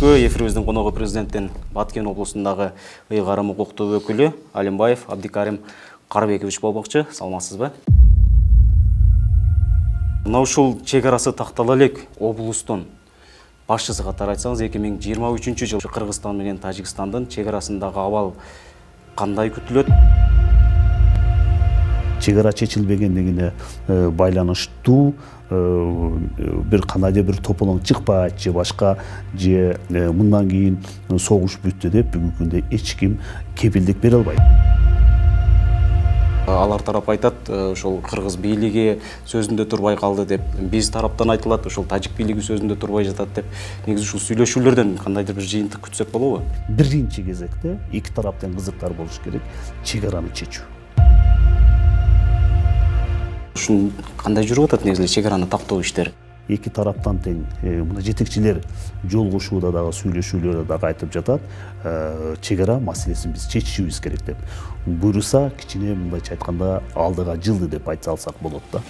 көрсөтүүбүзгө эфирибиздин коногу президенттин Баткен облусундагы ыйгарым укуктуу өкүлү Алимбаев Абдикарим Карабекович болмокчу. Саламатсызбы? Мына ушул чек арасы тактала элек облустун башчысы катары айтсаңыз, 2023 жылы Кыргызстан менен Тажикстандын чек арасындагы абал кандай күтүлөт? Чек ара чечилбегендигине байланыштуу бир кандайдыр бир тополоң чыкпайт же башка же мындан кийин согуш бүттү деп бүгүнкү күндө эч ким кепилдик бере албайт. Алар тарап айтат, ошол кыргыз бийлиги сөзүндө турбай калды деп, биз тараптан айтылат, ошол тажик бийлиги сөзүндө турбай жатат деп. Негизи ушул сүйлөшүүлөрдөн кандайдыр бир жыйынтык күтсөк болобу? Биринчи кезекте эки тараптын кызыктар болуш керек, чек араны чечүү. Ушун кандай жүрүп атат негизи чек араны тактоо иштери? Эки тараптан тең мына жетекчилер жолугушууда дагы сүйлөшүүлөрдө дагы айтып жатат, чек ара маселесин биз чечишибиз керек деп. Буюрса, кичине мындайча айтканда алдыга жылды деп айтса алсак болот да.